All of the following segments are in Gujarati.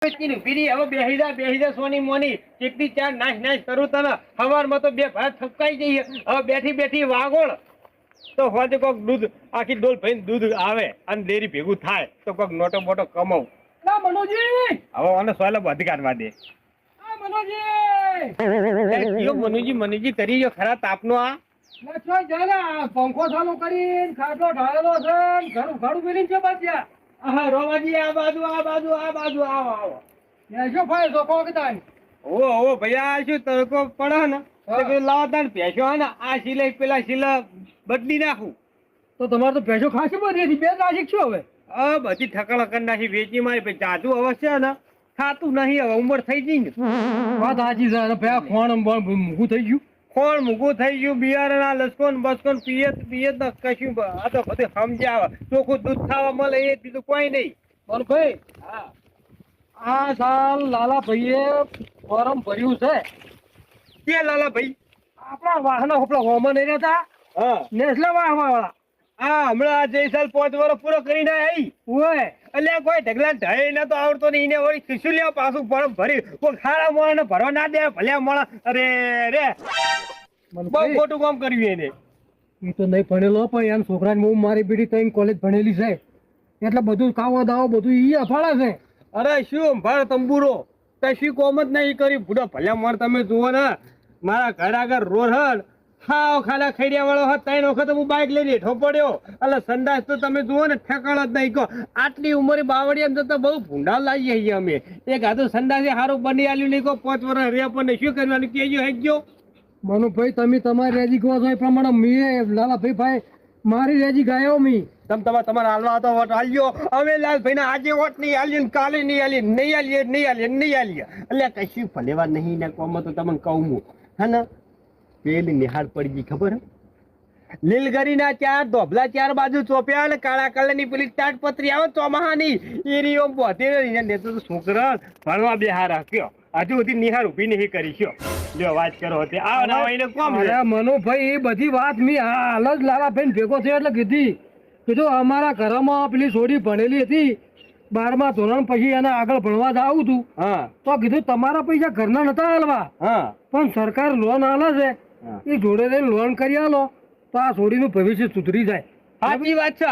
હવે બેહી જા સોની મોની કેટલી ચાર નાશ કરું તને સવારમાં તો બે ભાત થપકાઈ જઈએ હવે બેઠી બેઠી વાગોળ તો હોજે કોક દૂધ આખી ડોલ ભઈને દૂધ આવે અને ડેરી ભેગું થાય તો કોક નોટો મોટો કમાવું. ના મનોજી હવે આને સોયલા બધી કાઢવા દે. આ મનોજી મનુજી કરી જો ખરા તાપનો આ નચો જાના પંખો ચાલુ કરીને ખાટલો ઢાળેલો છે ઘરું ઘરું મેલીને છે બાજ્યા. હા રોમાજી આ બાજુ આવો આવો. એસો ફાયદો કોક તાન ઓ ભૈયા શું તડકો પડે ને તો પેલું લાવો તાન ભેંસો હે ને આ સિલાઈ પેલા સિલા બદલી નાખું. તો તમારે તો ભેંસો ખાસી બધી હતી બે નાસિક છો હવે બધી ઠકડા કરી નાખી વેચી મારી પછી જાજુ અવશ્ય ને ખાતું નહીં હવે ઉંમર થઈ ગઈ ને. વાત સાચી છે અને ભયા ખોણ મૂકું થઈ ગયું કોણ મૂકું થઈ ગયું બિયારણ લસકોન બસકોન પિયત ને કશું આ તો બધું સમજ્યા ચોખ્ખું દૂધ ખાવા મળે એ બીજું કોઈ નહીં. બોલ ભાઈ હા આ સાલ લાલા ભાઈએ ફોરમ ભર્યું છે કે લાલા ભાઈ આપણા વાહનો આપણા હોમાં નહીં રહેતા હા નેસલે વાળા હા હમણાં જે સાલ 5 વર્ષ પૂરો કરીને આવી ઓય એટલે કોઈ ઢગલા ઢળે ને તો આવડતો નહીં ને વળી ખીસું લેવા પાછું ફોર્મ ભરી કોઈ ખારા મોણા ને ભરવા ના દે ભલે મોણા અરે રે બહુ ખોટું કામ કર્યું એને. એ તો નહીં ભણેલો પણ એમ છોકરાને હું મારી બીડી તો કોલેજ ભણેલી છે એટલે બધું કાવો દાવો બધું ઈ અફાળે છે. અરે શું ભર તંબુરો કશી કોમ જ નહીં કરી ભૂડો ભલે મોણ તમે જુઓ ને મારા ઘર આગળ રોડ હાવ ખાલા ખૈડિયા વાળો હતો 3 વખત હું બાઇક લઈને હેઠો પડ્યો એટલે સંદાસ તો તમે જુઓ ને ઠેકાણ જ નહીં કહો આટલી ઉંમરે બાવળી એમ તો બહુ ભૂંડા લાવીએ છીએ અમે એક હાથું સંદાસે સારું બની આલ્યું નહીં કહો 5 વર્ષ રહ્યા પણ શું કરવાનું કેજો હેજો. મનુભાઈ તમે તમારી રેજી કહો છો એ પ્રમાણે મેં લાલાભાઈ મારી રેજી ગાયો મી તમારા હાલવા તો વોટ આલ્યો અમે લાલભાઈ ને આજે વોટ નહીં આલ્યો કાલે નહીં આલીએ એટલે કશું ભલેવા નહીં ને કોમ તો તમને કહું હું હે ને પેલી નિહાળ પડી ગઈ ખબર લીલગરી ના 4 ધોબલા 4 બાજુ ચોપ્યા ને કાળા કલર ની પેલી તાટપત્રી આવે ચોમાહાની એરી ઓમ પોતે તો છોકરા ભણવા બેહાર રાખ્યો હજુ સુધી નિહાળ ઉભી નહીં કરી છો જો વાત કરો હતી આ નાવાઈને કોમ મનુભાઈ એ બધી વાત મેં હાલ જ લાલાભાઈ ભેગો થયો એટલે કીધું અમારા ઘરમાં પેલી છોડી ભણેલી હતી 12મા ધોરણ પછી એને આગળ ભણવા જાવું હતું તો કીધું તમારા પૈસા ઘરના નતા હાલવા પણ સરકાર લોન આલે છે એ જોડે લઈને લોન કરી આલો તો આ છોડીનું ભવિષ્ય સુધરી જાય. સાચી વાત છે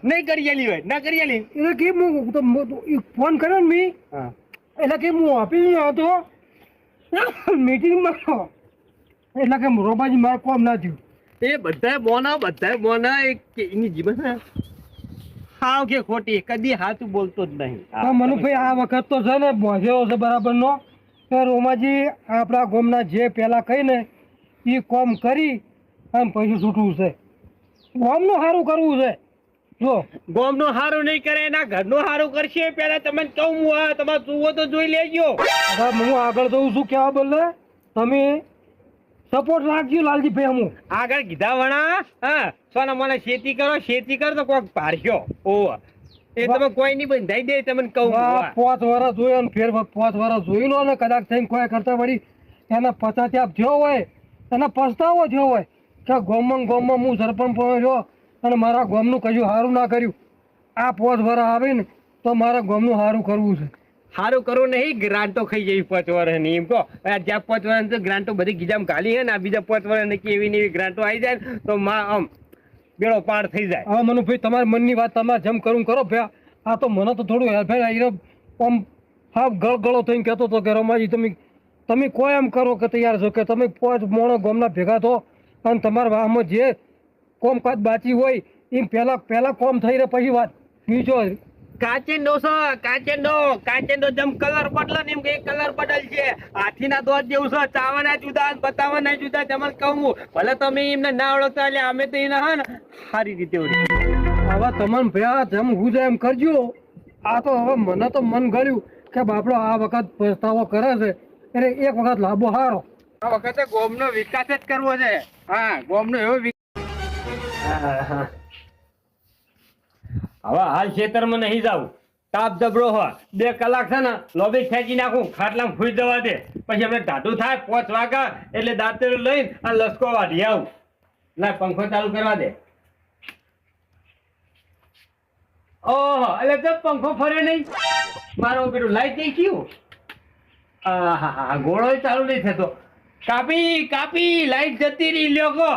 નહીં કરી આલી હોય ના કરી આલી એટલે કે હું ફોન કર્યો ને મી એટલે કે હું આપી હતો મીટિંગમાં એટલે કે રોબાજી મારે કોમ ના થયું એ બધાય બોના એની જીવન હાવ કે ખોટી કદી હાથું બોલતો જ નહીં. મનુભાઈ આ વખત તો છે ને મોજેવો છે બરાબર નો તો રોમાજી આપણા ગામના જે પેલા કહીને એ કોમ કરી અને પછી છૂટવું છે ગામનું સારું કરવું છે. જો ગામનું સારું નહીં કરે એના ઘરનું સારું કરશે પેલા તમને કહું હું તમારે જુઓ તો જોઈ લેજો. હું આગળ જઉં છું કેવા બોલે તમે સપોર્ટ રાખજો લાલજીભાઈ. હું આગળ કીધા વણા હા સોના મને ખેતી કરો તો કોક પાડ્યો ઓ એ તમે કોઈ નહીં બંધાઈ દે તમને કહું 5 વર્ષ જોયો ને ફેર 5 વર્ષ જોઈ લો ને કદાચ થઈને કોઈ કરતા વળી એના પચાત્યાપ થયો હોય એના પસ્તાવો થયો હોય કે ગામમાં હું સરપંચ રહ્યો અને મારા ગામનું કશું સારું ના કર્યું આ 5 વર્ષ આવે ને તો મારા ગામનું સારું કરવું છે. સારું કરવું નહીં ગ્રાન્ટો ખાઈ જઈ 5 વર્ષ ની એમ કહો જ્યાં 5 વર્ષ ગ્રાન્ટો બધી ગીજામાં ગાલી હે ને આ બીજા 5 વર્ષ ની એવી એવી ગ્રાન્ટો આવી જાય તો આમ બેડો પાર થઈ જાય. હા મનુભાઈ તમારી મનની વાત તમારે જેમ કરું કરો ભયા આ તો મને તો થોડું આમ હા ગળગળો થઈને કહેતો હતો કે રમાજી તમે કોઈ એમ કરો કે તૈયાર છો કે તમે 5 મોણો ગામના ભેગા થો અને તમારા વાહમાં જે કોમકાજ બાકી હોય એ પહેલા કોમ થઈ રહે પછી વાત બીજો કાચેન્ડો જેમ કલર બદલે ને એમ કે કલર બદલ છે હાથીના દોત જેવું છે ચાવાના જુદા બતાવવાના જુદા તમને કહું ભલે તમે એમને ના ઓળખતા એટલે અમે તો એને હા ને સારી રીતે ઓળખી હવે તમને ભયા જેમ હું જાય એમ કરજો. આ તો હવે મને તો મન ગળ્યું કે બાપડો આ વખત પસ્તાવો કરે છે એટલે એક વખત લાભો સારો આ વખતે ગામનો વિકાસ જ કરવો છે. હા ગામનો એવો વિકાસ હવે હાલ ખેતરમાં નહીં જાવું તાપ જબરો હોય 2 કલાક છે ને લોબી ખેંચી નાખું ખાટલામાં ખુઈ જવા દે પછી આપણે ઢાઢું થાય 5 વાગ્યા એટલે દાંતેરું લઈને આ લસકો વાઢી આવું ના પંખો ચાલુ કરવા દે. ઓહો એટલે તો પંખો ફરે નહીં મારો પેલું લાઈટ નહીં ગયું હા ઘોડો ચાલુ નહીં થતો કાપી લાઈટ જતી રહી લ્યો કો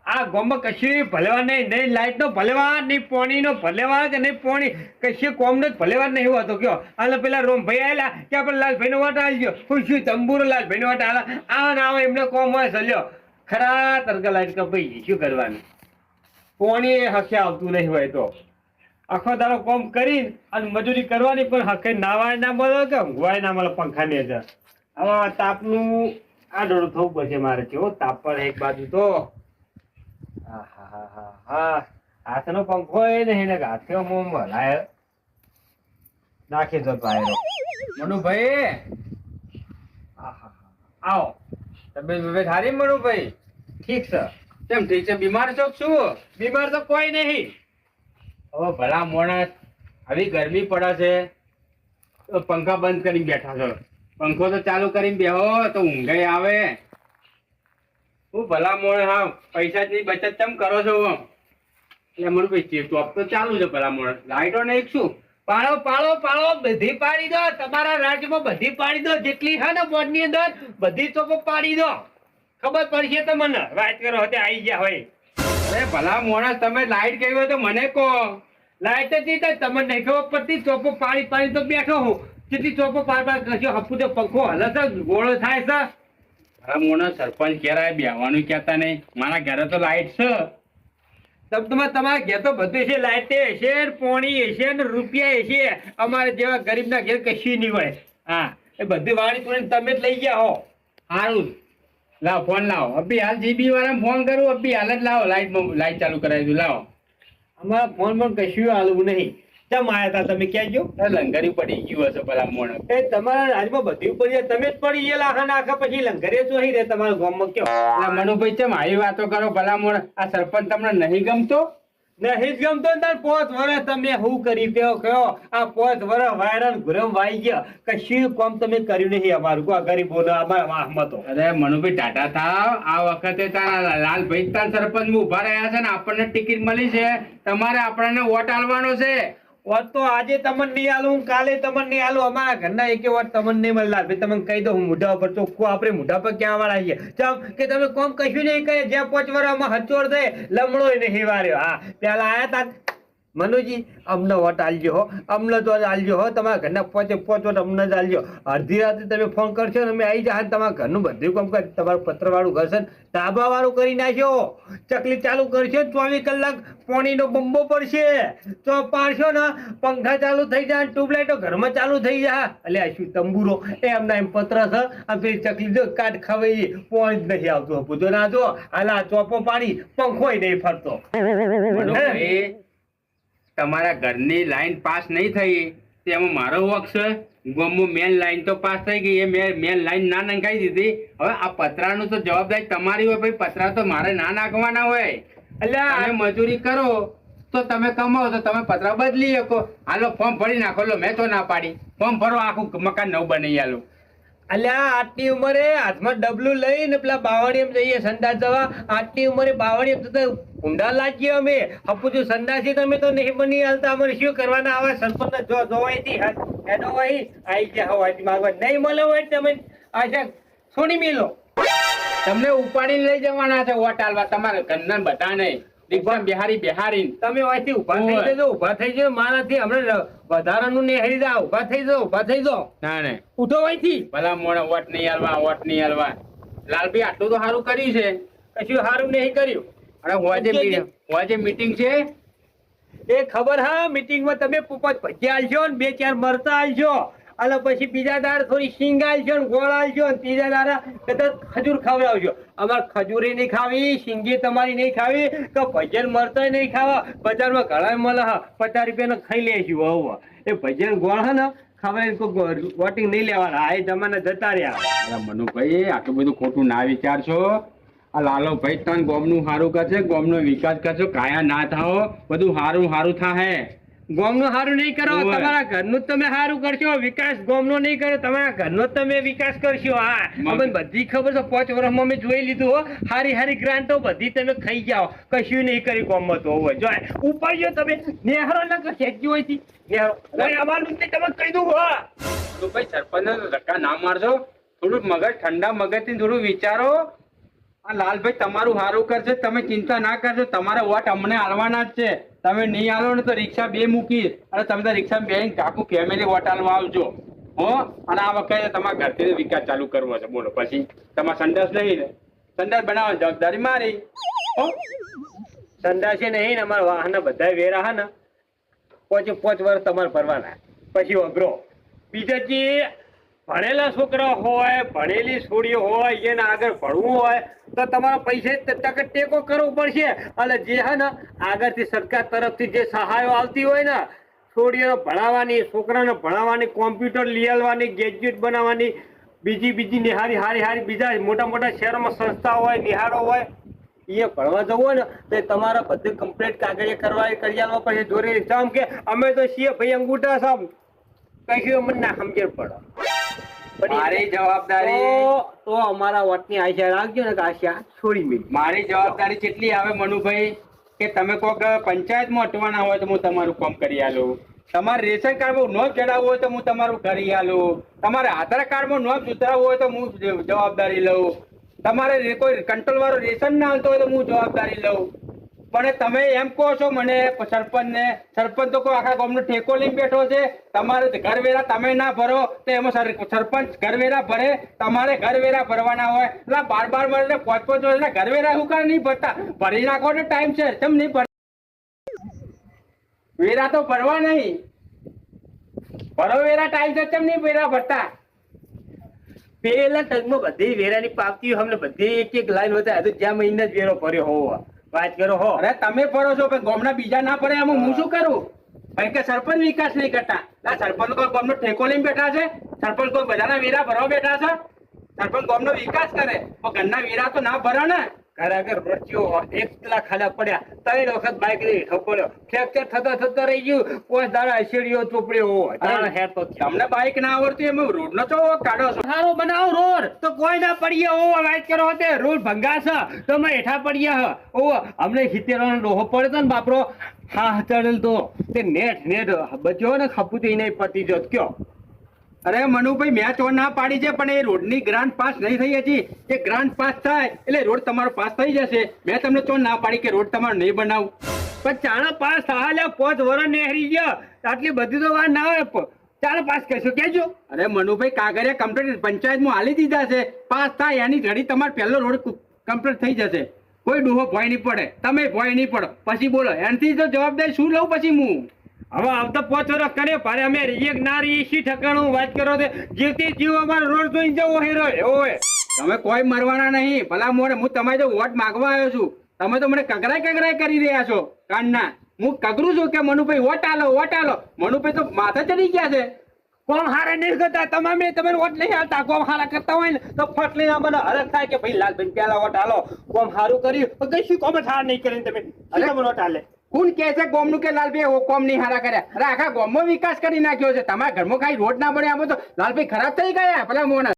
આ ગોમાં કશું ભલેવા નહીં લાઈટ નો ભલેવા નહીં પોણી નો ભલેવા કે નહીં પોણી કશું કોમ નો ભલેવા નહીં હોતો કયો એટલે પેલા રોમભાઈ આવેલા કે આપણે લાલભાઈ નો વાટ આવજો ખુશી તંબુરો લાલભાઈ નો વાટ આવા ને આવા એમને કોમ હોય ચલ્યો ખરા તરકા લાઈટ કપાઈ ગઈ શું કરવાનું પોણી હકે આવતું નહીં હોય તો આખો દાડો કોમ કરીને અને મજૂરી કરવાની પણ હકે નાવાય ના મળે કે ઊંઘવાય ના મળે પંખાની અંદર હવે તાપનું આ ડોળું થવું પડશે મારે કેવો તાપ પર એક બાજુ તો હાથનો પંખો એ નહીં ને હાથે મોમ ભલાય નાખી દો પાયરો મનુભાઈ આવો તબિયત સારી મનુભાઈ ઠીક છે કેમ ઠીક છે બીમાર છો શું બીમાર તો કોઈ નહીં હવે ભલા માણસ આવી ગરમી પડે છે તો પંખા બંધ કરીને બેઠા છો પંખો તો ચાલુ કરીને બેહો તો ઊંઘાઈ આવે હું ભલા માણસ હા પૈસાની બચત કેમ કરો છો એટલે મને ભાઈ ચોપ તો ચાલુ છે ભલા માણસ લાઈટો નહીં શું પાળો બધી પાડી દો તમારા રાજ્યમાં બધી પાડી દો જેટલી છે ને બોર્ડની અંદર બધી ચોપો પાડી દો ખબર પડશે તમને વાત કરો હતી આવી ગયા હોય અરે ભલા માણસ તમે લાઈટ કહી હોય તો મને કહો લાઈટ જ નહીં તમને નહીં ખબર પડતી ચોપો પાડી તો બેઠો હું કેટલી ચોપો પાડ કરશો હપુ તો પંખો હલે છે ગોળો થાય છે ભલા માણસ સરપંચ ક્યારે બેહવાનું કહેતા નહીં મારા ઘરે તો લાઈટ છે તમારા ઘેર તો બધું છે લાઈટ હશે પોણી હશે ને રૂપિયા હશે અમારે જેવા ગરીબના ઘેર કશું નહીં હોય હા એ બધી વાળી તોડીને તમે જ લઈ ગયા હો સારું લાવો ફોન લાવો અભી હાલ જીબી વાળા ફોન કરું અભી હાલ જ લાવો લાઈટ ચાલુ કરાવી દઉં લાવો અમારા ફોન પણ કશું હાલવું નહીં ચમ આયા હતા તમે ક્યાં ગયો લંગરી પડી ગયું હશે પેલા મોણ એ તમારા રાજમાં બધી પડી જાય તમે જ પડી ગયેલા આખા નાખા પછી લંગરે જોઈ રહે તમારા ગામમાં કયો મનુભાઈ ચમ આવી વાતો કરો ભલા મોણ આ સરપંચ તમને નહીં ગમતો નહીં જ ગમતો ને તાર 5 વર્ષ તમે શું કરી કયો આ 5 વર્ષ વાયરલ ગુરમ વાઈ ગયા કશું કામ તમે કર્યું નહીં અમારું આ ગરીબોને અમારા વાહમાં તો અરે મનુભાઈ ટાટા થાવ આ વખતે તારા લાલભાઈ તાર સરપંચ ઉભા રહ્યા છે ને આપણને ટિકિટ મળી છે તમારે આપણને વોટ આલવાનો છે વોટ તો આજે તમને નહીં આલું કાલે તમને નહીં આલું અમારા ઘરના એકે વોટ તમને નહીં મળે ભાઈ તમને કહી દો હું મોઢા ઉપર ચોખ્ખું આપણે મોઢા પર ક્યાં વાળા છીએ ચમ કે તમે કોમ કશું નહીં કહે જ્યાં 5 વર્ષમાં હચોડ થાય લમણો નહીં વાર્યો હા પેલા આયા તા મનુજી અમને વોટ આલજો હો અમને તો આલજો હો તમારા ઘરના 5 વોટ અમને જ આલજો અડધી રાતે તમે ફોન કરશો ને અમે આવી જાય તમારા ઘરનું બધું કામ કરી તમારું પત્રવાળું ઘર છે ધાબા વાળું કરી નાખ્યો ચકલી ચાલુ કરશો 24 કલાક પાણીનો બંબો પડશે તો પાડશો ને પંખા ચાલુ થઈ જાય ટ્યુબલાઇટો ઘરમાં ચાલુ થઈ જાય એટલે આ શું તંબુરો એ એમના એમ પત્ર છે આ પેલી ચકલી જો કાટ ખવાઈ પોઈન્ટ નથી આવતું પૂછો ના જો હાલા ચોપો પાડી પંખોય નહીં ફરતો તમારા ઘરની લાઈન પાસ નહીં થઈ તેમાં મારો વોક છે ગામમાં મેન લાઈન તો પાસ થઈ ગઈ એ મેન લાઈન ના નંખાઈ દીધી હવે આ પતરાનું તો જવાબદારી તમારી હોય ભાઈ પતરા તો મારે ના નાખવાના હોય એટલે તમે મજૂરી કરો તો તમે કમાવો તો તમે પતરા બદલી શકો હાલો ફોર્મ ભરી નાખો લો મેં તો ના પાડી ફોર્મ ભરો આખું મકાન નવું બનાવી આલો અલ્યા આટલી ઉંમરે હાથમાં ડબલું લઈને પેલા બાવળીએમ જઈએ સંડાસ જવા આટલી ઉંમરે બાવળીએમ તો ઊંડા લાગીએ અમે હપુજુ સંડાસી તમે તો નહીં બની હાલતા અમારે શું કરવાના આવે સરપંચ જો જોવાયથી હેડો હોય આવી ગયા હોવાથી માંગવા નહીં મળે હોય તમે આશા છોડી મેલો તમને ઉપાડીને લઈ જવાના છે વોટ આલવા તમારે ઘરના બધા નહીં દીકરા બિહારી તમે અહીંથી ઉભા થઈ જજો ઉભા થઈ જજો મારાથી હમણાં વધારાનું નહીં હરી જાઓ ઉભા થઈ જાઓ ના ને ઉઠો અહીંથી ભલા મોડા વોટ નહીં આલવા લાલભાઈ આટલું તો સારું કર્યું છે કશું સારું નહીં કર્યું અને હોજે મીટિંગ છે એ ખબર હા મીટિંગમાં તમે પોપટ ભજીયા આલશો ને 2-4 મરતા આલશો અને પછી બીજા દાડે થોડી શીંગ આલશો ને ગોળ આલશો ને ત્રીજા દાડે કદાચ ખજૂર ખવડાવજો અમારે ખજૂરી નહીં ખાવી શીંગી તમારી નહીં ખાવી તો ભજન મરતા નહીં ખાવા બજારમાં ઘણા મળે હા 50 રૂપિયાનો ખાઈ લેશું હવે એ ભજન ગોળ હે ને ખબર વોટિંગ નહીં લેવાના આ જમાના જતા રહ્યા મનુભાઈ આટલું બધું ખોટું ના વિચારશો આ લાલો ભાઈ તન ગોમનું સારું કરશે ગોમનો વિકાસ કરશો કાયા ના થાઓ બધું સારું થાય ગામનું સારું નહીં કરો, ઓવે. તમારા ઘરનું જ તમે સારું કરશો. વિકાસ ગામનો નહીં કરો, તમારા ઘરનો જ તમે વિકાસ કરશો. હા, અમને બધી ખબર છે. 5 વર્ષમાં મેં જોઈ લીધું હો. હારી ગ્રાન્ટો બધી તમે ખાઈ જાઓ, કશું નહીં કરી ગામમાં તો હોય. જો ઉપાડ્યો તમે નેહરો ન ખેંચ્યું હોય થી નેહરો. ઓય, અમારું તે તમે કહી દઉં હો. તો ભાઈ સરપંચ ધક્કા ના મારજો, થોડું મગજ ઠંડા મગજથી થોડું વિચારો. આ લાલભાઈ તમારું સારું કરશે, તમે ચિંતા ના કરજો. તમારા વોટ અમને હાલવાના જ છે. તમે નહીં હાલો ને તો રિક્ષા 2 મૂકી અને તમે તો રિક્ષા બેન આખું ફેમિલી વોટ હાલવા આવજો હો. અને આ વખતે તમારા ઘરથી વિકાસ ચાલુ કરવો છે. બોલો પછી તમારે સંડાસ નહીં ને, સંડાસ બનાવવાની જવાબદારી મારી હો. સંડાસે નહીં ને અમારા વાહન બધા વેરા હા ને 5 વર્ષ તમારે ભરવાના. પછી અઘરો બીજા જે ભણેલા છોકરા હોય, ભણેલી છોડીઓ હોય, એને આગળ ભણવું હોય તો તમારા પૈસા ટેકો કરવો પડશે. અને જે હે ને આગળથી સરકાર તરફથી જે સહાયો આવતી હોય ને, છોડીઓને ભણાવવાની, છોકરાને ભણાવવાની, કોમ્પ્યુટર લઈ આવવાની, ગેજેટ બનાવવાની, બીજી હારી બીજા મોટા શહેરોમાં સંસ્થા હોય, નિહાળો હોય, એ ભણવા જવું હોય ને તો તમારા બધું કમ્પ્લીટ કાગળિયા કરી આલવા પડે. જોડે જેમ કે અમે તો છીએ ભાઈ અંગૂઠા સાહેબ, કશું અમને ના સમજણ પડે. મારી જવાબદારી તો અમારા વોટની આશા રાખજો ને કે આશા છોડી મેળવી. મારી જવાબદારી કેટલી આવે મનુભાઈ કે તમે કોઈક પંચાયતમાં અટવાના હોય તો હું તમારું કામ કરી આલું. તમારે રેશન કાર્ડમાં નોંધ ચડાવવું હોય તો હું તમારું કરી આલું. તમારે આધાર કાર્ડમાં નોંધ ઉતરાવવું હોય તો હું જવાબદારી લઉં. તમારે કોઈ કંટ્રોલ વાળો રેશન ના આવતો હોય તો હું જવાબદારી લઉં. પણ તમે એમ કહો છો મને સરપંચ તો કોઈ આખા ગામનો ઠેકો લઈને બેઠો છે. તમારે ઘરવેરા તમે ના ભરો તો એમાં સરપંચ ઘરવેરા ભરે, તમારે ઘરવેરા ભરવાના હોય. એટલે 12 વર્ષે 5 વર્ષના ઘરવેરા શું કામ નહીં ભરતા? ભરી નાખો ને ટાઈમ છે. કેમ નહીં ભર? વેરા તો ભરવા નહીં, ભરો વેરા ટાઈમ છે. કેમ નહીં વેરા ભરતા? પેલા ટગમાં બધી વેરાની પાવતી અમને બધી એક લાઈન હતા. હજુ જ્યાં મહિને જ વેરો ભર્યો હોવા વાત કરો હો. અરે તમે ભરો છો પણ ગામના બીજા ના ભરે એમાં હું શું કરું? કારણ કે સરપંચ વિકાસ નહીં કરતા. આ સરપંચ કોઈ ગામનો ઠેકો લઈને બેઠા છે? સરપંચ કોઈ બધાના વેરા ભરવા બેઠા છે? સરપંચ ગામનો વિકાસ કરે તો ઘરના વેરા તો ના ભરો ને. ઘર આગળ રચ્યો 1 લાખ ખાડા પડ્યા, 3 વખત બાઇક લઈ હેઠો પડ્યો, ફ્રેક્ચર થતા રહી ગયું, 5 દાડા હસેડીઓ ચોપડ્યો હોય. તારા હેર તો તમને બાઇક ના આવડતું એમ રોડ નો ચો કાઢો છો. સારો બનાવો રોડ તો કોઈ ના પડીએ હોવા વાત કરો. તે રોડ ભંગાશે તો અમે હેઠા પડીએ ઓ અમને 70 નો ડોહો પડે તો ને બાપરો હા ચડેલ તો તે નેટ બચ્યો ને ખપુતી નહીં પતી જોત કયો. અરે મનુભાઈ મેં તો ના પાડી છે પણ એ રોડની ગ્રાન્ટ પાસ નહીં થઈ હજી. એ ગ્રાન્ટ પાસ થાય એટલે રોડ તમારો પાસ થઈ જશે. મેં તમને તો ના પાડી કે રોડ તમારો નહીં બનાવું. પણ ચાણા પાસ થયા 5 વર્ષ નેહરી ગયા, આટલી બધી તો વાર ના હોય. ચાલો પાસ કરશો કેજો. અરે મનુભાઈ કાગળિયા કમ્પ્લીટ પંચાયતમાં હાલી દીધા છે. પાસ થાય એની ઘડી તમારો પહેલો રોડ કમ્પ્લીટ થઈ જશે. કોઈ ડોહો ભોય નહીં પડે, તમે ભોય નહીં પડો. પછી બોલો એનાથી તો જવાબદારી શું લઉં પછી હું? હવે આવતા 5 વર્ષ કરે ભારે અમે એક ના રહી શી ઠકાણું વાત કરો. જીવતી જીવ અમારો રોડ જોઈને જવો હેરો હોય. તમે કોઈ મરવાના નહીં. ભલા મોડે હું તમારે જો વોટ માંગવા આવ્યો છું. તમે તો મને કગરાય કરી રહ્યા છો કાનના. હું કગરું છું કે મનુભાઈ વોટ આલો. મનુભાઈ તો માથે ચડી ગયા છે. કોમ હારા નહીં કરતા તમામે તમે વોટ નહીં હાલતા. કોમ હારા કરતા હોય ને તો ફટ લઈને મને હરખ થાય કે ભાઈ લાલભાઈ પેલા વોટ હાલો. કોમ હારું કર્યું તો કઈ શું કોમ હાર નહીં કરીને તમે વોટ હાલે. કોણ કે છે ગોમનું કે લાલભાઈ કોમ નહીં હારા કર્યા? અરે આખા ગામમાં વિકાસ કરી નાખ્યો છે. તમારા ઘરમાં કઈ રોડ ના બને આમાં તો લાલભાઈ ખરાબ થઈ ગયા. પેલા મોણ